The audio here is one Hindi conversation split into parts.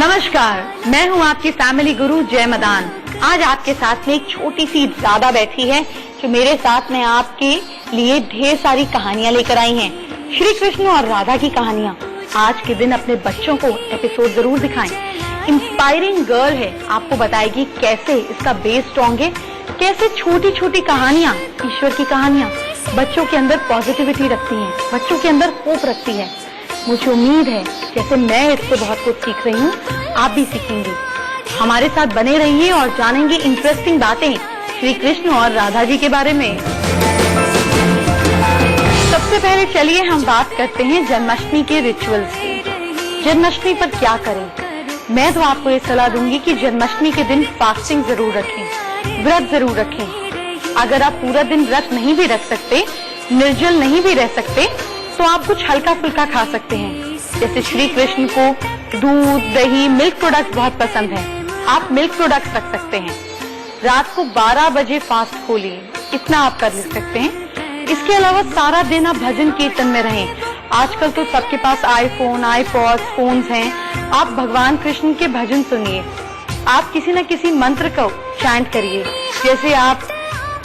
नमस्कार, मैं हूं आपकी फैमिली गुरु जय मदान। आज आपके साथ में एक छोटी सी दादा बैठी है जो मेरे साथ में आपके लिए ढेर सारी कहानियां लेकर आई हैं। श्री कृष्ण और राधा की कहानियां। आज के दिन अपने बच्चों को एपिसोड जरूर दिखाएं। इंस्पायरिंग गर्ल है, आपको बताएगी कैसे इसका बेस स्ट्रॉन्ग है, कैसे छोटी छोटी कहानियां, ईश्वर की कहानियां बच्चों के अंदर पॉजिटिविटी रखती हैं, बच्चों के अंदर होप रखती है। मुझे उम्मीद है जैसे मैं इससे बहुत कुछ सीख रही हूँ, आप भी सीखेंगे। हमारे साथ बने रहिए और जानेंगे इंटरेस्टिंग बातें श्री कृष्ण और राधा जी के बारे में। सबसे पहले चलिए हम बात करते हैं जन्माष्टमी के रिचुअल्स की। जन्माष्टमी पर क्या करें? मैं तो आपको ये सलाह दूंगी कि जन्माष्टमी के दिन फास्टिंग जरूर रखें, व्रत जरूर रखें। अगर आप पूरा दिन व्रत नहीं भी रख सकते, निर्जल नहीं भी रह सकते, तो आप कुछ हल्का फुल्का खा सकते हैं। जैसे श्री कृष्ण को दूध, दही, मिल्क प्रोडक्ट्स बहुत पसंद है, आप मिल्क प्रोडक्ट्स रख सकते हैं। रात को 12 बजे फास्ट खोलिए, इतना आप कर सकते हैं। इसके अलावा सारा दिन आप भजन कीर्तन में रहें। आजकल तो सबके पास आईफोन, आईपॉड, फोन्स हैं। आप भगवान कृष्ण के भजन सुनिए। आप किसी न किसी मंत्र को चैंट करिए। जैसे आप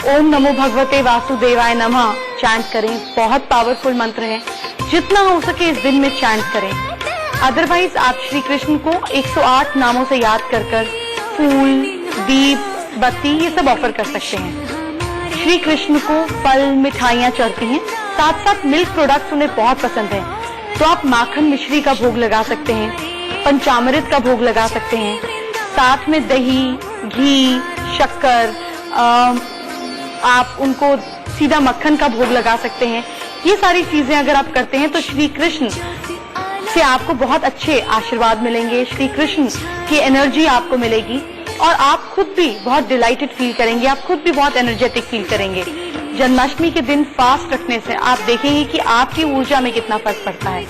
ओम नमो भगवते वासुदेवाय नमः चैंट करें, बहुत पावरफुल मंत्र है। जितना हो सके इस दिन में चैंट करें। अदरवाइज आप श्री कृष्ण को 108 नामों से याद कर फूल, दीप, बत्ती ये सब ऑफर कर सकते हैं। श्री कृष्ण को फल, मिठाइयाँ चढ़ती हैं, साथ साथ मिल्क प्रोडक्ट्स उन्हें बहुत पसंद है, तो आप माखन मिश्री का भोग लगा सकते हैं, पंचामृत का भोग लगा सकते हैं, साथ में दही, घी, शक्कर, आप उनको सीधा मक्खन का भोग लगा सकते हैं। ये सारी चीजें अगर आप करते हैं तो श्री कृष्ण से आपको बहुत अच्छे आशीर्वाद मिलेंगे, श्री कृष्ण की एनर्जी आपको मिलेगी और आप खुद भी बहुत डिलाइटेड फील करेंगे, आप खुद भी बहुत एनर्जेटिक फील करेंगे। जन्माष्टमी के दिन फास्ट रखने से आप देखेंगे कि आपकी ऊर्जा में कितना फर्क पड़ता है।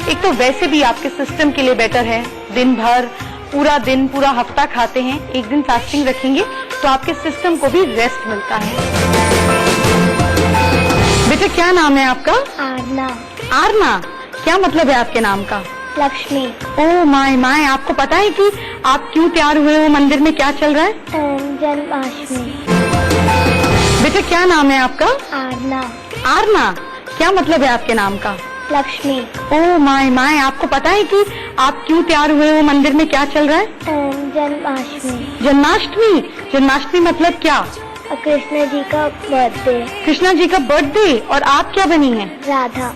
एक तो वैसे भी आपके सिस्टम के लिए बेटर है, दिन भर पूरा दिन पूरा हफ्ता खाते हैं, एक दिन फास्टिंग रखेंगे तो आपके सिस्टम को भी रेस्ट मिलता है। बेटा क्या नाम है आपका? आरना। आरना, क्या मतलब है आपके नाम का? लक्ष्मी। ओह माय माय, आपको पता है कि आप क्यों तैयार हुए हो? मंदिर में क्या चल रहा है? जन्माष्टमी। बेटा क्या नाम है आपका? आरना। आरना, क्या मतलब है आपके नाम का? लक्ष्मी। ओह माय माय, आपको पता है कि आप क्यों तैयार हुए हो? मंदिर में क्या चल रहा है? जन्माष्टमी। जन्माष्टमी, जन्माष्टमी मतलब क्या? कृष्ण जी का बर्थडे। कृष्णा जी का बर्थडे। और आप क्या बनी हैं? राधा।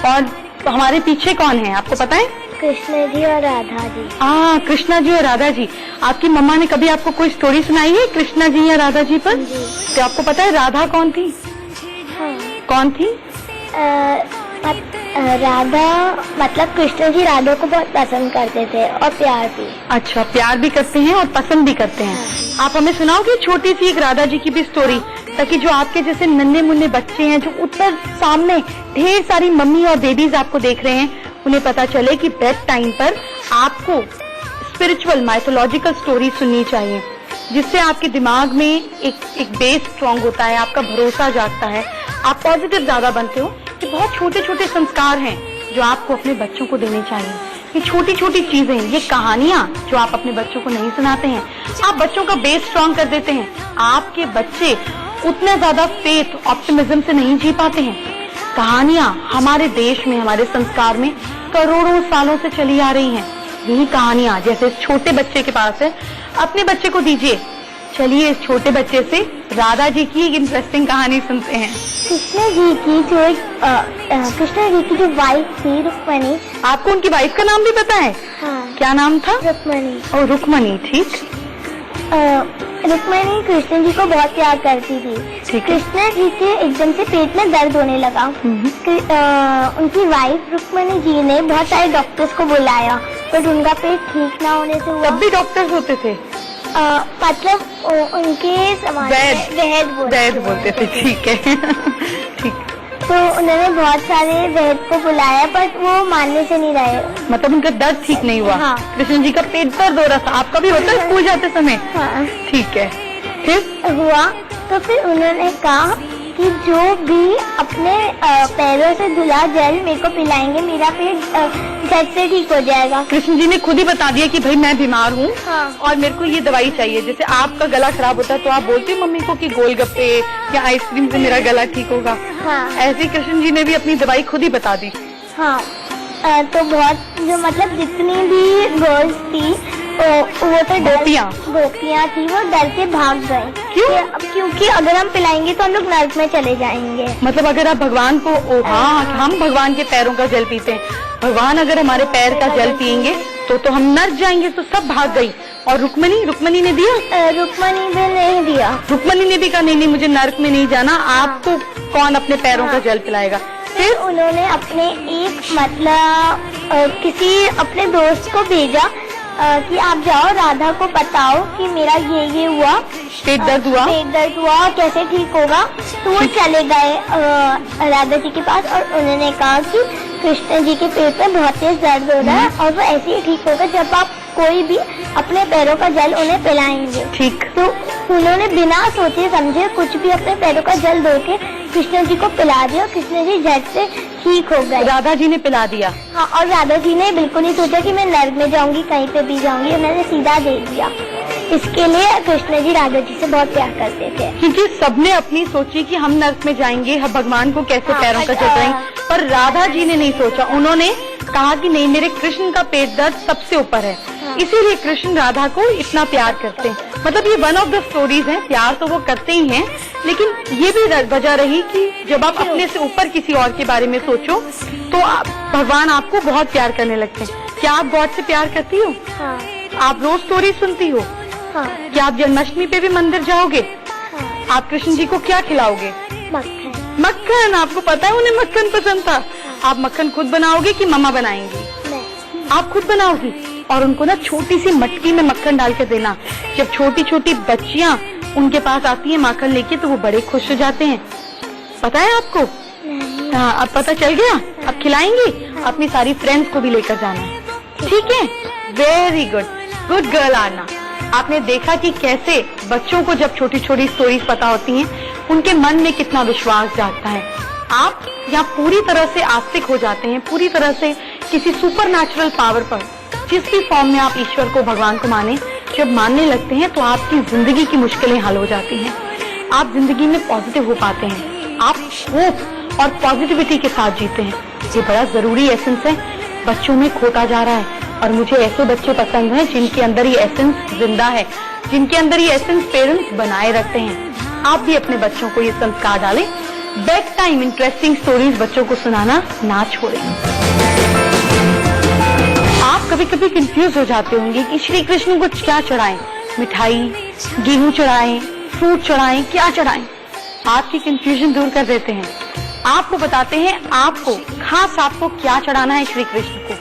और हमारे पीछे कौन है आपको पता है? कृष्ण जी और राधा जी। कृष्णा जी और राधा जी। आपकी मम्मा ने कभी आपको कोई स्टोरी सुनाई है कृष्णा जी या राधा जी पर? जी। तो आपको पता है राधा कौन थी? हाँ। कौन थी? राधा मतलब कृष्ण जी राधा को बहुत पसंद करते थे और प्यार भी। अच्छा, प्यार भी करते हैं और पसंद भी करते हैं। हाँ। आप हमें सुनाओगे छोटी सी एक राधा जी की भी स्टोरी, ताकि जो आपके जैसे नन्हे मुन्ने बच्चे हैं जो ऊपर सामने ढेर सारी मम्मी और बेबीज आपको देख रहे हैं, उन्हें पता चले कि बेड टाइम पर आपको स्पिरिचुअल माइथोलॉजिकल स्टोरी सुननी चाहिए, जिससे आपके दिमाग में एक बेस स्ट्रॉन्ग होता है, आपका भरोसा जागता है, आप पॉजिटिव ज्यादा बनते हो। ये बहुत छोटे छोटे संस्कार हैं जो आपको अपने बच्चों को देने चाहिए। ये छोटी छोटी चीजें, ये कहानियां जो आप अपने बच्चों को नहीं सुनाते हैं, आप बच्चों का बेस स्ट्रॉन्ग कर देते हैं। आपके बच्चे उतने ज्यादा फेथ, ऑप्टिमिज्म से नहीं जी पाते हैं। कहानियां हमारे देश में, हमारे संस्कार में करोड़ों सालों से चली आ रही हैं। यही कहानियां जैसे छोटे बच्चे के पास है, अपने बच्चे को दीजिए। चलिए इस छोटे बच्चे से राधा जी की एक इंटरेस्टिंग कहानी सुनते हैं। कृष्ण जी की जो वाइफ थी रुक्मणी। आपको उनकी वाइफ का नाम भी पता है? हाँ। क्या नाम था? रुक्मणी। और रुक्मणी, ठीक। रुक्मणी कृष्ण जी को बहुत प्यार करती थी। कृष्ण जी के एकदम से पेट में दर्द होने लगा। उनकी वाइफ रुक्मणी जी ने बहुत सारे डॉक्टर्स को बुलाया, बट उनका पेट ठीक ना होने से हुआ। तब भी डॉक्टर्स होते थे? मतलब उनके समाज में वैद बोलते थे, ठीक है। ठीक। तो उन्होंने बहुत सारे वैद को बुलाया, पर वो मानने से नहीं रहे। मतलब उनका दर्द ठीक नहीं हुआ? हाँ। कृष्ण जी का पेट दर्द हो रहा था। आपका भी होता है स्कूल जाते समय? हाँ। ठीक है। फिर हुआ तो फिर उन्होंने कहा कि कि जो भी अपने पैरों से धुला जल मेरे को पिलाएंगे मेरा पेट झट से ठीक हो जाएगा। कृष्ण जी ने खुद ही बता दिया कि भाई मैं बीमार हूँ हाँ। और मेरे को ये दवाई चाहिए। जैसे आपका गला खराब होता है तो आप बोलते हो मम्मी को कि गोलगप्पे या आइसक्रीम से मेरा गला ठीक होगा। हाँ। ऐसे कृष्ण जी ने भी अपनी दवाई खुद ही बता दी। हाँ। तो बहुत जो मतलब जितनी भी गर्ल्स थी वो तो गोपियाँ थी, वो डर के भाग गए। क्योंकि अगर हम पिलाएंगे तो हम लोग नर्क में चले जाएंगे। मतलब अगर आप भगवान को हाँ, हम भगवान के पैरों का जल पीते हैं, भगवान अगर हमारे पैर का जल पियेंगे तो हम नर्क जाएंगे। तो सब भाग गई। और रुक्मणी ने दिया? रुक्मणी ने नहीं दिया। रुक्मणी ने भी कहा नहीं मुझे नर्क में नहीं जाना, आपको कौन अपने पैरों का जल पिलाएगा। फिर उन्होंने अपने एक मतलब किसी अपने दोस्त को भेजा कि आप जाओ राधा को बताओ कि मेरा ये हुआ, पेट दर्द हुआ कैसे ठीक होगा। तो वो चले गए राधा जी के पास और उन्होंने कहा कि कृष्ण जी के पेट में बहुत तेज दर्द हो रहा है और वो ऐसे ही ठीक होगा जब आप कोई भी अपने पैरों का जल उन्हें पिलाएंगे। ठीक। तो उन्होंने बिना सोचे समझे कुछ भी अपने पैरों का जल धो के कृष्ण जी को पिला दिया। कृष्ण जी झट से ठीक हो गए। राधा जी ने पिला दिया? हाँ। और राधा जी ने बिल्कुल नहीं सोचा कि मैं नर्क में जाऊंगी, कहीं पे भी जाऊंगी, उन्होंने सीधा दे दिया। इसके लिए कृष्ण जी राधा जी से बहुत प्यार करते थे। क्योंकि सबने अपनी सोची कि हम नर्क में जाएंगे, हम भगवान को कैसे पैरों का जल देंगे, पर राधा जी ने नहीं सोचा। उन्होंने कहा कि नहीं, मेरे कृष्ण का पेट दर्द सबसे ऊपर है। इसीलिए कृष्ण राधा को इतना प्यार करते हैं। मतलब ये वन ऑफ द स्टोरीज है, प्यार तो वो करते ही हैं, लेकिन ये भी वजह रही कि जब आप अपने से ऊपर किसी और के बारे में सोचो तो भगवान आपको बहुत प्यार करने लगते हैं। क्या आप गॉड से प्यार करती हो? हाँ। आप रोज स्टोरी सुनती हो? हाँ। क्या आप जन्माष्टमी पे भी मंदिर जाओगे? हाँ। आप कृष्ण जी को क्या खिलाओगे? मक्खन। मक्खन। आपको पता है उन्हें मक्खन पसंद था। आप मक्खन खुद बनाओगे कि मम्मा बनाएंगी? आप खुद बनाओगी। और उनको ना छोटी सी मटकी में मक्खन डाल के देना। जब छोटी छोटी बच्चियां उनके पास आती हैं माखन लेके तो वो बड़े खुश हो जाते हैं। पता है आपको? हाँ, अब पता चल गया। अब खिलाएंगी। अपनी सारी फ्रेंड्स को भी लेकर जाना है, ठीक है? वेरी गुड गर्ल आना। आपने देखा कि कैसे बच्चों को जब छोटी छोटी स्टोरीज पता होती हैं उनके मन में कितना विश्वास जागता है। आप यहाँ पूरी तरह से आस्तिक हो जाते हैं, पूरी तरह से किसी सुपर नेचुरल पावर पर, जिस भी फॉर्म में आप ईश्वर को, भगवान को माने, जब मानने लगते हैं तो आपकी जिंदगी की मुश्किलें हल हो जाती हैं। आप जिंदगी में पॉजिटिव हो पाते हैं। आप होप और पॉजिटिविटी के साथ जीते हैं। ये बड़ा जरूरी एसेंस है, बच्चों में खोता जा रहा है। और मुझे ऐसे बच्चे पसंद हैं जिनके अंदर ये एसेंस जिंदा है, जिनके अंदर ये एसेंस पेरेंट्स बनाए रखते हैं। आप भी अपने बच्चों को ये संस्कार डालें। बेड टाइम इंटरेस्टिंग स्टोरीज बच्चों को सुनाना ना छोड़ें। आप कभी कभी कंफ्यूज हो जाते होंगे कि श्री कृष्ण को क्या चढ़ाएं, मिठाई, गेहूं चढ़ाएं, फ्रूट चढ़ाएं, क्या चढ़ाएं? आपकी कंफ्यूजन दूर कर देते हैं। आपको बताते हैं आपको क्या चढ़ाना है श्री कृष्ण को,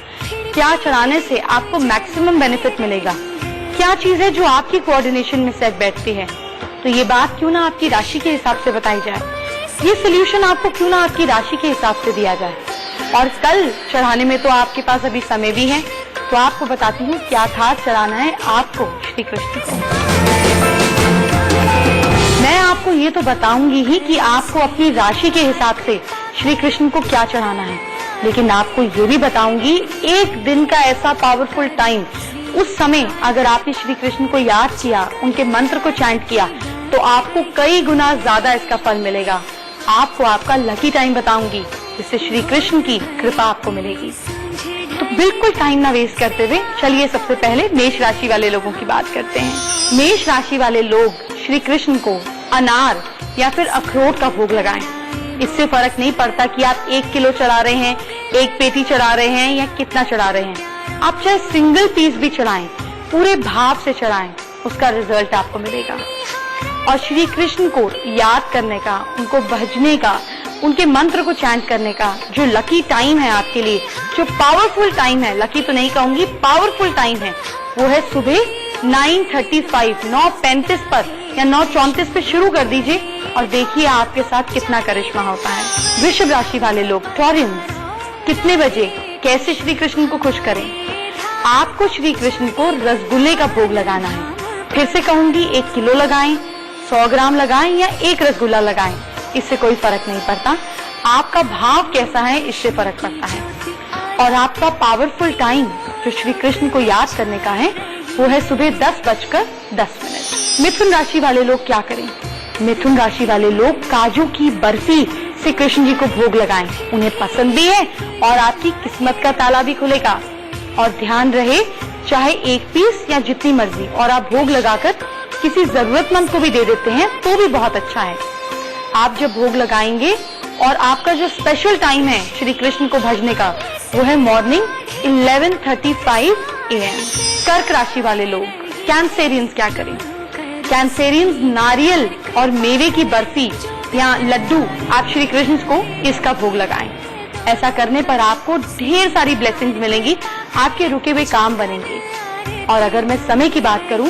क्या चढ़ाने से आपको मैक्सिमम बेनिफिट मिलेगा, क्या चीज है जो आपकी कोऑर्डिनेशन में सेट बैठती है। तो ये बात क्यों ना आपकी राशि के हिसाब से बताई जाए, ये सोल्यूशन आपको क्यों ना आपकी राशि के हिसाब से दिया जाए। और कल चढ़ाने में तो आपके पास अभी समय भी है, तो आपको बताती हूँ क्या खास चढ़ाना है आपको श्री कृष्ण को। मैं आपको ये तो बताऊंगी ही कि आपको अपनी राशि के हिसाब से श्री कृष्ण को क्या चढ़ाना है, लेकिन आपको ये भी बताऊंगी एक दिन का ऐसा पावरफुल टाइम, उस समय अगर आपने श्री कृष्ण को याद किया, उनके मंत्र को चैंट किया, तो आपको कई गुना ज्यादा इसका फल मिलेगा। आपको आपका लकी टाइम बताऊंगी जिससे श्री कृष्ण की कृपा आपको मिलेगी। तो बिल्कुल टाइम ना वेस्ट करते हुए चलिए सबसे पहले मेष राशि वाले लोगों की बात करते हैं। मेष राशि वाले लोग श्री कृष्ण को अनार या फिर अखरोट का भोग लगाएं। इससे फर्क नहीं पड़ता कि आप 1 किलो चढ़ा रहे हैं, 1 पेटी चढ़ा रहे हैं या कितना चढ़ा रहे हैं। आप चाहे सिंगल पीस भी चढ़ाएं, पूरे भाव से चढ़ाएं, उसका रिजल्ट आपको मिलेगा। और श्री कृष्ण को याद करने का, उनको भजने का, उनके मंत्र को चैंट करने का जो लकी टाइम है आपके लिए, जो पावरफुल टाइम है, लकी तो नहीं कहूंगी, पावरफुल टाइम है, वो है सुबह 9:35 9:35 पर या 9:34 पे शुरू कर दीजिए और देखिए आपके साथ कितना करिश्मा होता है। वृषभ राशि वाले लोग, टॉरियंस, कितने बजे कैसे श्री कृष्ण को खुश करें? आपको श्री कृष्ण को रसगुल्ले का भोग लगाना है। फिर से कहूंगी 1 किलो लगाएं, 100 ग्राम लगाएं या 1 रसगुल्ला लगाएं, इससे कोई फर्क नहीं पड़ता, आपका भाव कैसा है इससे फर्क पड़ता है। और आपका पावरफुल टाइम जो श्री कृष्ण को याद करने का है वो है सुबह 10:10। मिथुन राशि वाले लोग क्या करें? मिथुन राशि वाले लोग काजू की बर्फी से कृष्ण जी को भोग लगाएं, उन्हें पसंद भी है और आपकी किस्मत का ताला भी खुलेगा। और ध्यान रहे, चाहे 1 पीस या जितनी मर्जी, और आप भोग लगाकर किसी जरूरतमंद को भी दे देते हैं तो भी बहुत अच्छा है। आप जब भोग लगाएंगे और आपका जो स्पेशल टाइम है श्री कृष्ण को भजने का वो है मॉर्निंग 11:35 AM। कर्क राशि वाले लोग, कैंसेरियंस क्या करें? कैंसेरियंस नारियल और मेवे की बर्फी या लड्डू आप श्री कृष्ण को इसका भोग लगाएं। ऐसा करने पर आपको ढेर सारी ब्लेसिंग्स मिलेंगी, आपके रुके हुए काम बनेंगे। और अगर मैं समय की बात करूं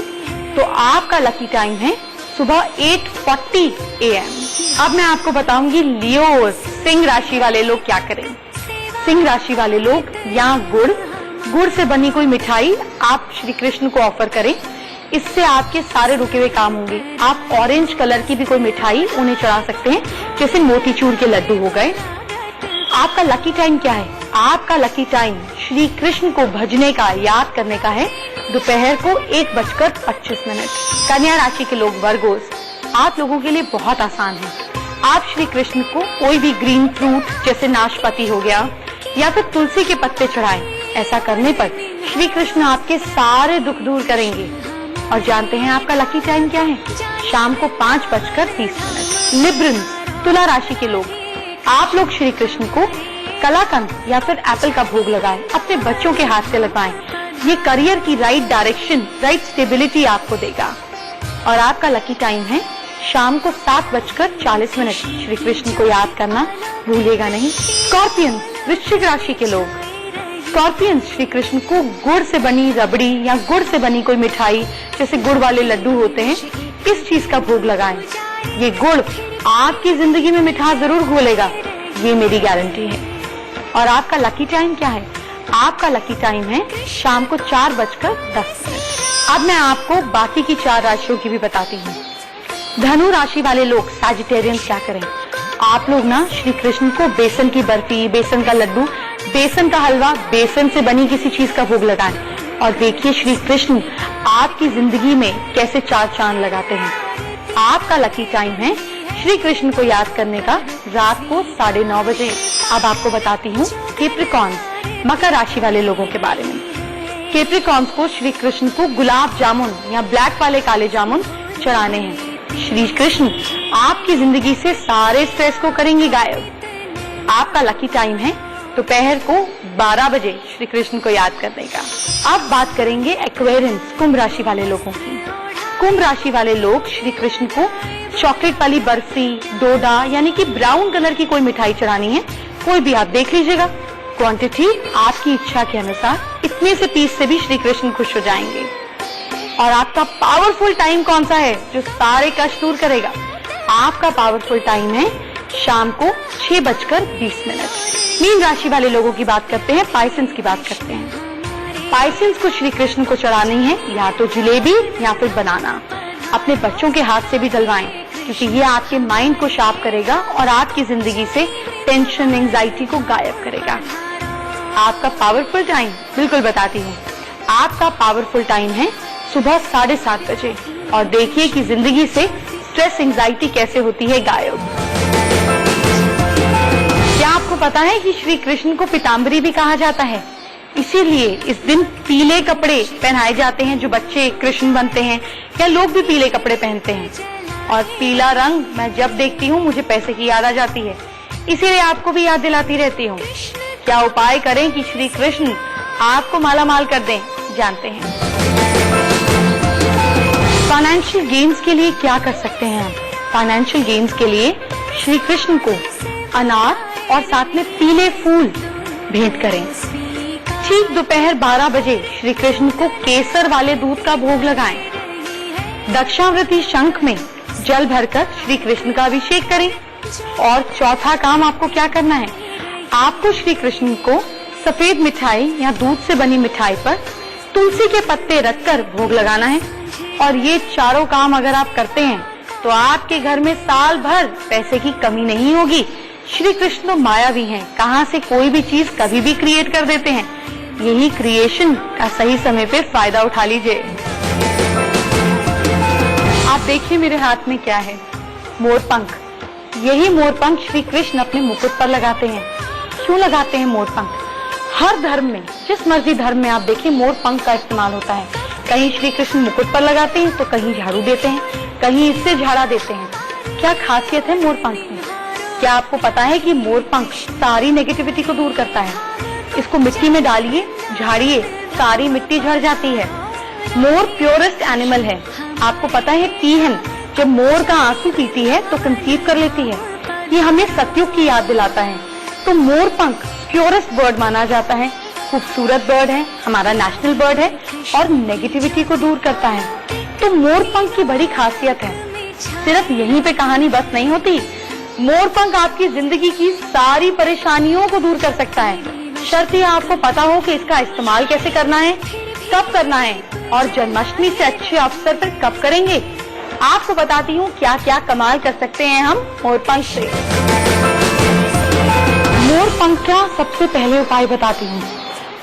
तो आपका लकी टाइम है सुबह 8:40 AM। अब मैं आपको बताऊंगी लियो सिंह राशि वाले लोग क्या करें। सिंह राशि वाले लोग यहाँ गुड़ से बनी कोई मिठाई आप श्री कृष्ण को ऑफर करें, इससे आपके सारे रुके हुए काम होंगे। आप ऑरेंज कलर की भी कोई मिठाई उन्हें चढ़ा सकते हैं, जैसे मोतीचूर के लड्डू हो गए। आपका लकी टाइम क्या है? आपका लकी टाइम श्री कृष्ण को भजने का, याद करने का है दोपहर को 1:25। कन्या राशि के लोग, वर्गोस, आप लोगों के लिए बहुत आसान है। आप श्री कृष्ण को कोई भी ग्रीन फ्रूट जैसे नाशपाती हो गया या फिर तुलसी के पत्ते चढ़ाएं। ऐसा करने पर श्री कृष्ण आपके सारे दुख दूर करेंगे। और जानते हैं आपका लकी टाइम क्या है? शाम को 5:30। लिब्रन, तुला राशि के लोग, आप लोग श्री कृष्ण को कलाकंद या फिर एप्पल का भोग लगाएं, अपने बच्चों के हाथ से लगवाएं। ये करियर की राइट डायरेक्शन, राइट स्टेबिलिटी आपको देगा। और आपका लकी टाइम है शाम को 7:40। श्री कृष्ण को याद करना भूलिएगा नहीं। स्कॉर्पियन, वृश्चिक राशि के लोग, स्कॉर्पियंस श्री कृष्ण को गुड़ से बनी रबड़ी या गुड़ से बनी कोई मिठाई जैसे गुड़ वाले लड्डू होते हैं, इस चीज का भोग लगाएं। ये गुड़ आपकी जिंदगी में मिठास जरूर घोलेगा, ये मेरी गारंटी है। और आपका लकी टाइम क्या है? आपका लकी टाइम है शाम को 4:10। अब मैं आपको बाकी की 4 राशियों की भी बताती हूँ। धनु राशि वाले लोग, सैजिटेरियंस क्या करें? आप लोग ना श्री कृष्ण को बेसन की बर्फी, बेसन का लड्डू, बेसन का हलवा, बेसन से बनी किसी चीज का भोग लगाएं और देखिए श्री कृष्ण आपकी जिंदगी में कैसे 4 चांद लगाते हैं। आपका लकी टाइम है श्री कृष्ण को याद करने का रात को 9:30 बजे। अब आपको बताती हूँ कैप्रिकॉर्न्स, मकर राशि वाले लोगों के बारे में। कैप्रिकॉर्न्स को श्री कृष्ण को गुलाब जामुन या ब्लैक वाले काले जामुन चढ़ाने हैं। श्री कृष्ण आपकी जिंदगी से सारे स्ट्रेस को करेंगे गायब। आपका लकी टाइम है दोपहर को 12 बजे श्री कृष्ण को याद करने का। अब बात करेंगे एक्वेरियंस, कुंभ राशि वाले लोगों की। कुंभ राशि वाले लोग श्री कृष्ण को चॉकलेट वाली बर्फी, डोडा यानी कि ब्राउन कलर की कोई मिठाई चढ़ानी है, कोई भी आप देख लीजिएगा। क्वांटिटी आपकी इच्छा के अनुसार, इतने से पीस से भी श्री कृष्ण खुश हो जाएंगे। और आपका पावरफुल टाइम कौन सा है जो सारे कष्ट दूर करेगा? आपका पावरफुल टाइम है शाम को 6:20। मीन राशि वाले लोगों की बात करते हैं, पाइसेंस की बात करते हैं। पाइसेंस को श्री कृष्ण को चढ़ानी है या तो जलेबी या फिर बनाना। अपने बच्चों के हाथ से भी डलवाएं, क्योंकि ये आपके माइंड को शार्प करेगा और आपकी जिंदगी से टेंशन, एंजाइटी को गायब करेगा। आपका पावरफुल टाइम बिल्कुल बताती हूँ, आपका पावरफुल टाइम है सुबह 7:30 बजे। और देखिए कि जिंदगी से स्ट्रेस, एंजाइटी कैसे होती है गायब। क्या आपको पता है कि श्री कृष्ण को पीताम्बरी भी कहा जाता है? इसीलिए इस दिन पीले कपड़े पहनाए जाते हैं। जो बच्चे कृष्ण बनते हैं या लोग भी पीले कपड़े पहनते हैं। और पीला रंग मैं जब देखती हूँ मुझे पैसे की याद आ जाती है, इसीलिए आपको भी याद दिलाती रहती हूँ। क्या उपाय करें कि श्री कृष्ण आपको माला माल कर दें, जानते हैं। फाइनेंशियल गेन्स के लिए क्या कर सकते हैं हम? फाइनेंशियल गेन्स के लिए श्री कृष्ण को अनार और साथ में पीले फूल भेंट करें। ठीक दोपहर 12 बजे श्री कृष्ण को केसर वाले दूध का भोग लगाएं। दक्षावृति शंख में जल भरकर श्री कृष्ण का अभिषेक करें। और चौथा काम आपको क्या करना है? आपको श्री कृष्ण को सफेद मिठाई या दूध से बनी मिठाई पर तुलसी के पत्ते रखकर भोग लगाना है। और ये चारों काम अगर आप करते हैं तो आपके घर में साल भर पैसे की कमी नहीं होगी। श्री कृष्ण तो मायावी हैं, कहां से कोई भी चीज कभी भी क्रिएट कर देते हैं। यही क्रिएशन का सही समय पे फायदा उठा लीजिए। आप देखिए मेरे हाथ में क्या है, मोरपंख। यही मोरपंख श्री कृष्ण अपने मुकुट पर लगाते हैं। क्यों लगाते हैं मोरपंख? हर धर्म में, जिस मर्जी धर्म में आप देखिए, मोरपंख का इस्तेमाल होता है। कहीं श्री कृष्ण मुकुट पर लगाते हैं तो कहीं झाड़ू देते हैं, कहीं इससे झाड़ा देते हैं। क्या खासियत है मोरपंख में? क्या आपको पता है कि मोरपंख सारी नेगेटिविटी को दूर करता है? इसको मिट्टी में डालिए, झाड़िए, सारी मिट्टी झड़ जाती है। मोर प्योरेस्ट एनिमल है। आपको पता है पीहन जब मोर का आंसू पीती है तो कंसीव कर लेती है। ये हमें सतयुग की याद दिलाता है। तो मोरपंख प्योरेस्ट बर्ड माना जाता है, खूबसूरत बर्ड है, हमारा नेशनल बर्ड है और नेगेटिविटी को दूर करता है। तो मोरपंख की बड़ी खासियत है। सिर्फ यहीं पे कहानी बस नहीं होती। मोरपंख आपकी जिंदगी की सारी परेशानियों को दूर कर सकता है। शर्त ये आपको पता हो कि इसका इस्तेमाल कैसे करना है, कब करना है और जन्माष्टमी से अच्छे अवसर पर कब करेंगे। आपको बताती हूँ क्या क्या कमाल कर सकते हैं हम मोरपंख से। मोरपंख का सबसे पहले उपाय बताती हूँ।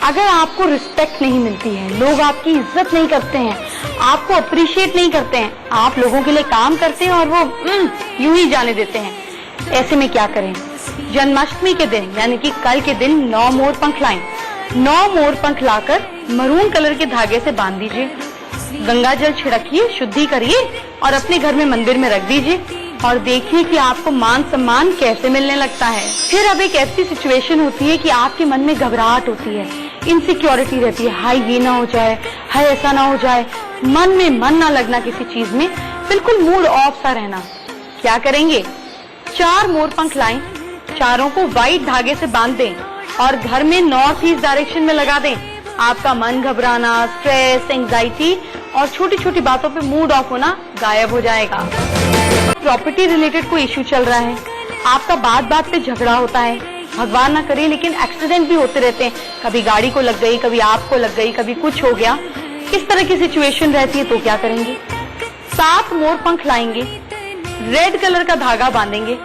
अगर आपको रिस्पेक्ट नहीं मिलती है, लोग आपकी इज्जत नहीं करते हैं, आपको अप्रिशिएट नहीं करते हैं, आप लोगों के लिए काम करते हैं और वो यूं ही जाने देते हैं, ऐसे में क्या करें? जन्माष्टमी के दिन यानी कि कल के दिन 9 मोरपंख लाएं। 9 मोरपंख लाकर मरून कलर के धागे से बांध दीजिए, गंगा जल छिड़किए, शुद्धि करिए और अपने घर में मंदिर में रख दीजिए और देखिए कि आपको मान सम्मान कैसे मिलने लगता है। फिर अब एक ऐसी सिचुएशन होती है कि आपके मन में घबराहट होती है, इनसिक्योरिटी रहती है, हाय ये ना हो जाए, हाय ऐसा ना हो जाए, मन में मन ना लगना किसी चीज में, बिल्कुल मूड ऑफ सा रहना। क्या करेंगे? 4 मोरपंख लाएं, चारों को व्हाइट धागे से बांध दें और घर में नॉर्थ ईस्ट डायरेक्शन में लगा दें। आपका मन घबराना, स्ट्रेस, एंजाइटी और छोटी छोटी बातों पे मूड ऑफ होना गायब हो जाएगा। प्रॉपर्टी रिलेटेड कोई इश्यू चल रहा है, आपका बात बात पे झगड़ा होता है, भगवान ना करे लेकिन एक्सीडेंट भी होते रहते हैं, कभी गाड़ी को लग गई, कभी आपको लग गई, कभी कुछ हो गया, इस तरह की सिचुएशन रहती है तो क्या करेंगे? 7 मोरपंख लाएंगे, रेड कलर का धागा बांधेंगे,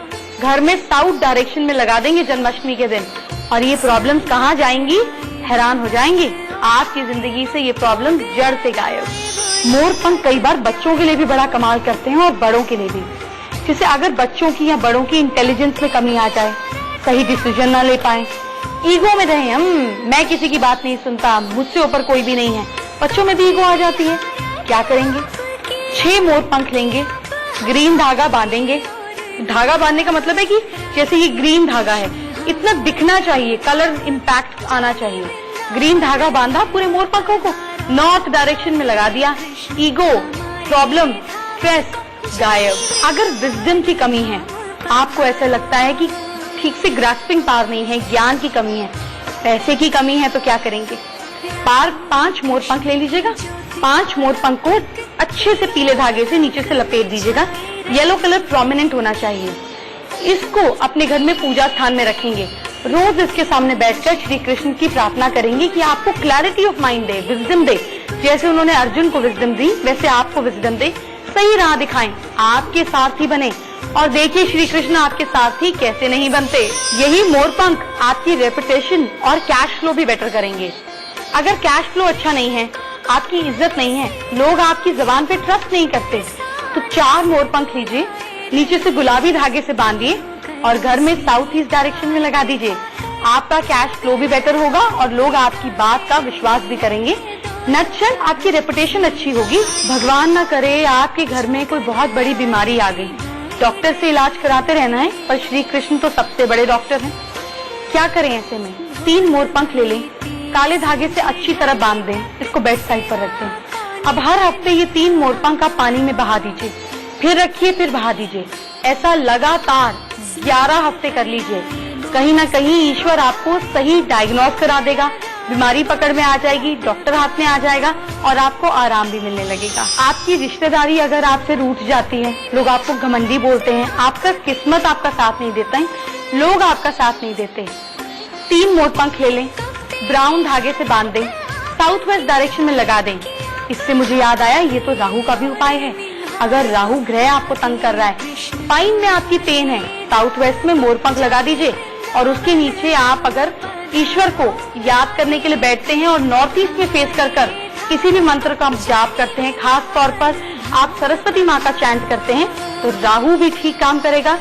घर में साउथ डायरेक्शन में लगा देंगे जन्माष्टमी के दिन और ये प्रॉब्लम्स कहाँ जाएंगी? हैरान हो जाएंगे, आपकी जिंदगी से ये प्रॉब्लम जड़ से गायब। मोरपंख कई बार बच्चों के लिए भी बड़ा कमाल करते हैं और बड़ों के लिए भी। जैसे अगर बच्चों की या बड़ों की इंटेलिजेंस में कमी आ जाए, सही डिसीजन ना ले पाए, ईगो में रहे, मैं किसी की बात नहीं सुनता, मुझसे ऊपर कोई भी नहीं है, बच्चों में भी ईगो आ जाती है, क्या करेंगे? 6 मोरपंख लेंगे, ग्रीन धागा बांधेंगे। धागा बांधने का मतलब है कि जैसे ये ग्रीन धागा है, इतना दिखना चाहिए, कलर इम्पैक्ट आना चाहिए। ग्रीन धागा बांधा पूरे मोरपंखों को, नॉर्थ डायरेक्शन में लगा दिया। ईगो, प्रॉब्लम, स्ट्रेस गायब। अगर विजडम की कमी है, आपको ऐसा लगता है कि ठीक से ग्रास्पिंग पावर नहीं है, ज्ञान की कमी है, पैसे की कमी है, तो क्या करेंगे? 5 मोरपंख ले लीजिएगा, 5 मोरपंख को अच्छे से पीले धागे से नीचे से लपेट दीजिएगा, येलो कलर प्रोमिनेंट होना चाहिए। इसको अपने घर में पूजा स्थान में रखेंगे, रोज इसके सामने बैठकर श्री कृष्ण की प्रार्थना करेंगे कि आपको क्लैरिटी ऑफ माइंड दे, विजडम दे। जैसे उन्होंने अर्जुन को विजडम दी, वैसे आपको विजडम दे, सही राह दिखाएं, आपके सारथी बने और देखिए श्री कृष्ण आपके सारथी कैसे नहीं बनते। यही मोरपंख आपकी रेपुटेशन और कैश फ्लो भी बेटर करेंगे। अगर कैश फ्लो अच्छा नहीं है, आपकी इज्जत नहीं है, लोग आपकी जबान पे ट्रस्ट नहीं करते, तो 4 मोरपंख लीजिए, नीचे से गुलाबी धागे से बांधिए और घर में साउथ ईस्ट डायरेक्शन में लगा दीजिए। आपका कैश फ्लो भी बेटर होगा और लोग आपकी बात का विश्वास भी करेंगे। नटशल आपकी रेपुटेशन अच्छी होगी। भगवान ना करे आपके घर में कोई बहुत बड़ी बीमारी आ गई, डॉक्टर से इलाज कराते रहना है, पर श्री कृष्ण तो सबसे बड़े डॉक्टर हैं। क्या करें ऐसे में? 3 मोरपंख ले लें, काले धागे से अच्छी तरह बांध दें, इसको बेड साइड पर रख दें। अब हर हफ्ते ये 3 मोरपंख आप पानी में बहा दीजिए, फिर रखिए, फिर बहा दीजिए। ऐसा लगातार 11 हफ्ते कर लीजिए। कहीं ना कहीं ईश्वर आपको सही डायग्नोज करा देगा, बीमारी पकड़ में आ जाएगी, डॉक्टर हाथ में आ जाएगा और आपको आराम भी मिलने लगेगा। आपकी रिश्तेदारी अगर आपसे रूठ जाती है, लोग आपको घमंडी बोलते हैं, आपका किस्मत आपका साथ नहीं देता है, लोग आपका साथ नहीं देते, 3 मोरपंख ले लें, ब्राउन धागे से बांध दें, साउथ वेस्ट डायरेक्शन में लगा दें। इससे मुझे याद आया, ये तो राहु का भी उपाय है। अगर राहु ग्रह आपको तंग कर रहा है, स्पाइन में आपकी पेन है, साउथ वेस्ट में मोर पंख लगा दीजिए और उसके नीचे आप अगर ईश्वर को याद करने के लिए बैठते हैं और नॉर्थ ईस्ट में फेस कर किसी भी मंत्र का जाप करते हैं, खास तौर पर आप सरस्वती माँ का चैंट करते हैं, तो राहु भी ठीक काम करेगा,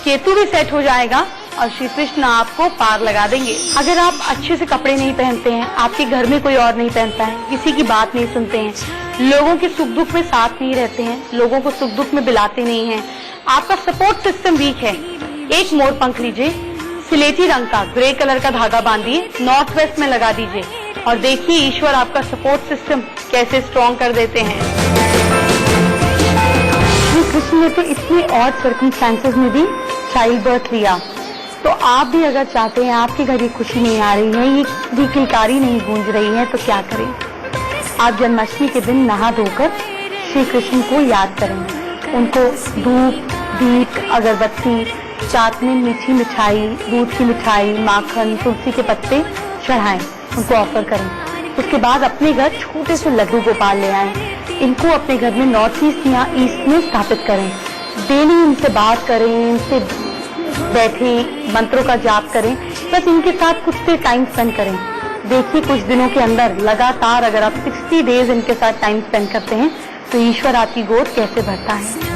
केतु भी सेट हो जाएगा और श्री कृष्ण आपको पार लगा देंगे। अगर आप अच्छे से कपड़े नहीं पहनते हैं, आपके घर में कोई और नहीं पहनता है, किसी की बात नहीं सुनते हैं, लोगों के सुख दुख में साथ नहीं रहते हैं, लोगों को सुख दुख में बुलाते नहीं हैं, आपका सपोर्ट सिस्टम वीक है, एक मोर पंख लीजिए, सिलेटी रंग का ग्रे कलर का धागा बांधिए, नॉर्थ वेस्ट में लगा दीजिए और देखिए ईश्वर आपका सपोर्ट सिस्टम कैसे स्ट्रॉन्ग कर देते हैं। श्री कृष्ण ने तो इतनी और सर्कमस्टेंसेस में भी चाइल्ड बर्थ लिया, तो आप भी अगर चाहते हैं आपके घर ये खुशी नहीं आ रही है, ये किलकारी नहीं गूंज रही है, तो क्या करें? आप जन्माष्टमी के दिन नहा धोकर श्री कृष्ण को याद करें, उनको धूप, दीप, अगरबत्ती, साथ में मीठी मिठाई, दूध की मिठाई, माखन, तुलसी के पत्ते चढ़ाएं, उनको ऑफर करें। उसके बाद अपने घर छोटे से लड्डू गोपाल ले आएं, इनको अपने घर में नॉर्थ ईस्ट या ईस्ट में स्थापित करें, डेली इनसे बात करें, इनसे बैठे मंत्रों का जाप करें, बस इनके साथ कुछ देर टाइम स्पेंड करें। देखिए कुछ दिनों के अंदर लगातार अगर आप 60 डेज इनके साथ टाइम स्पेंड करते हैं तो ईश्वर आपकी गोद कैसे भरता है।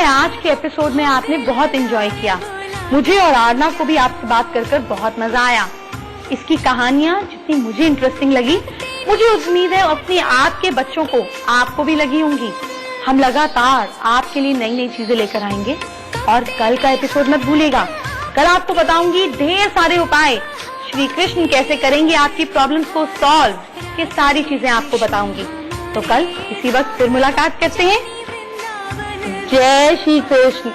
आज के एपिसोड में आपने बहुत एंजॉय किया, मुझे और आरना को भी आपसे बात कर बहुत मजा आया। इसकी कहानियां जितनी मुझे इंटरेस्टिंग लगी, मुझे उम्मीद है अपनी आपके बच्चों को आपको भी लगी होंगी। हम लगातार आपके लिए नई नई चीजें लेकर आएंगे और कल का एपिसोड मत भूलिएगा, कल आपको बताऊंगी ढेर सारे उपाय श्री कृष्ण कैसे करेंगे आपकी प्रॉब्लम्स को सॉल्व, ये सारी चीजें आपको बताऊंगी। तो कल इसी वक्त फिर मुलाकात करते हैं। जय श्री कृष्ण।